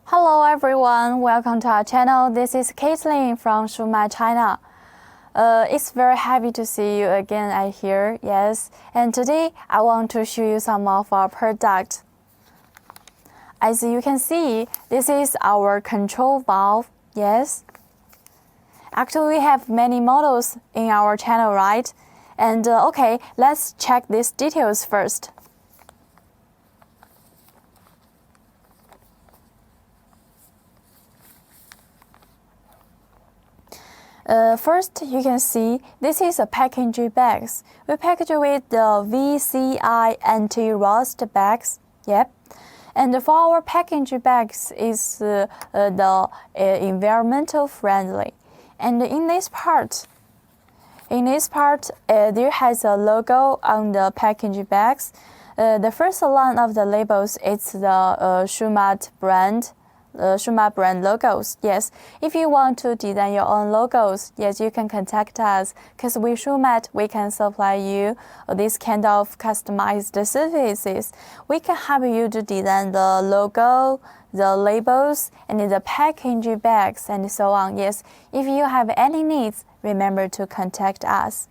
Hello everyone, welcome to our channel. This is Caitlin from Shumatt, China. It's very happy to see you again here, yes. And today I want to show you some of our products. As you can see, this is our control valve, yes. Actually, we have many models in our channel, right? And okay, let's check these details first. First, you can see this is a packaging bags. We package with the VCI anti-rust bags. Yep. And for our packaging bags is the environmental friendly. And in this part, there has a logo on the packaging bags. The first line of the labels is the Shumatt brand. Shumatt brand logos. Yes, if you want to design your own logos, yes, you can contact us because with Shumatt we can supply you this kind of customized services. We can help you to design the logo, the labels, and the packaging bags, and so on. Yes, if you have any needs, remember to contact us.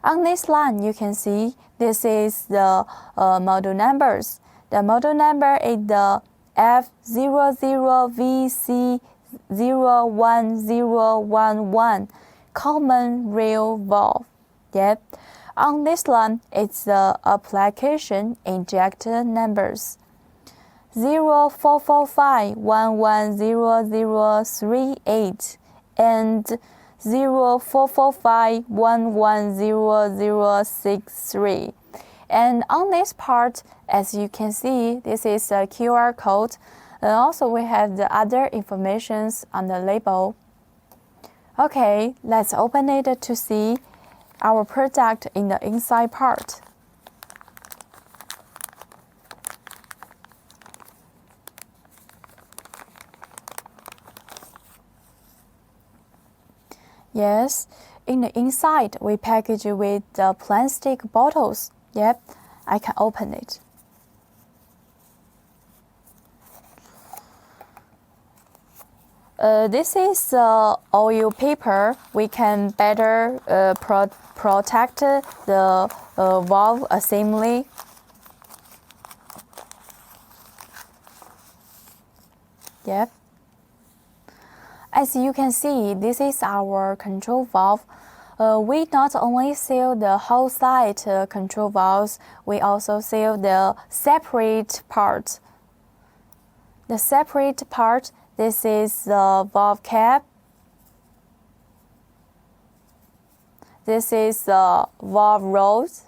On this line, you can see this is the model numbers. The model number is the F00VC01011 common rail valve. Yep. On this line, it's the application injector numbers 0445110038 and 0445110063. And on this part, as you can see, this is a QR code. And also we have the other informations on the label. Okay, let's open it to see our product in the inside part. Yes, in the inside, we package it with the plastic bottles. Yep, I can open it. This is oil paper. We can better protect the valve assembly. Yep. As you can see, this is our control valve. We not only sell the whole site control valves, we also sell the separate part. The separate part, this is the valve cap. This is the valve rods.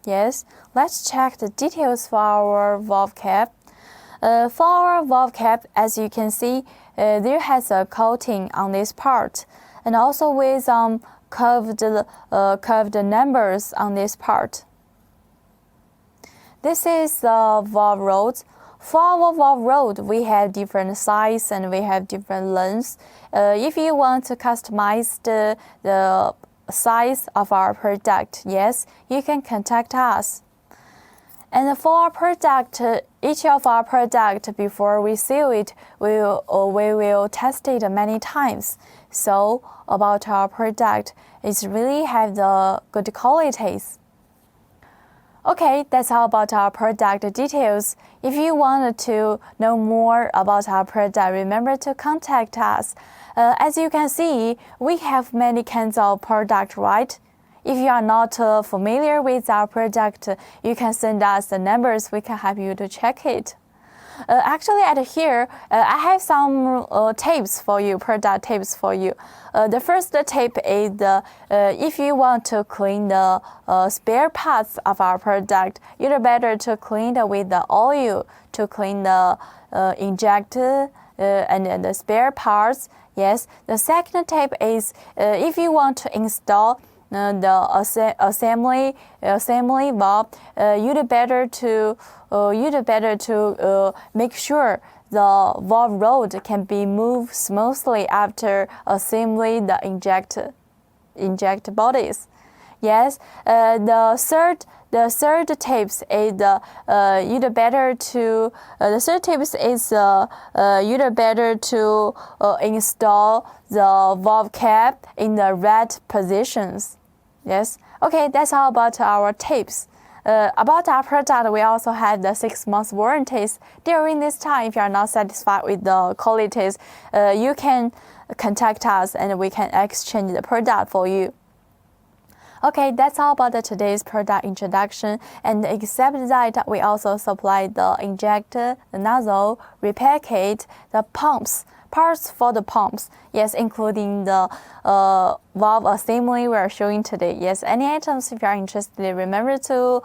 Yes, let's check the details for our valve cap. For our valve cap, as you can see, there has a coating on this part, and also with curved numbers on this part. This is the valve rods. For our valve rod, we have different size and we have different lengths. If you want to customize the size of our product, yes, you can contact us. And for our product, each of our product, before we sell it, we will test it many times. So about our product, it really have the good qualities. Okay, that's all about our product details. If you wanted to know more about our product, remember to contact us. As you can see, we have many kinds of product, right? If you are not familiar with our product, you can send us the numbers. We can help you to check it. Actually, at here, I have some tapes for you, product tapes for you. The first tape is if you want to clean the spare parts of our product, you'd better to clean it with the oil to clean the injector and the spare parts. Yes. The second tape is if you want to install the assembly valve, you'd better to make sure the valve rod can be moved smoothly after assembling the injector bodies. Yes, the The third tips is you'd better to install the valve cap in the right positions. Yes. Okay, that's all about our tips. About our product, we also have the 6 months warranties. During this time, if you are not satisfied with the qualities, you can contact us and we can exchange the product for you. Okay, that's all about today's product introduction. And except that, we also supply the injector, the nozzle, repair kit, the pumps, parts for the pumps. Yes, including the valve assembly we are showing today. Yes, any items if you are interested, remember to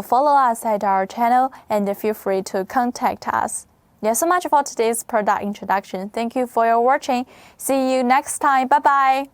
follow us at our channel and feel free to contact us. Yeah, so much for today's product introduction. Thank you for your watching. See you next time. Bye bye.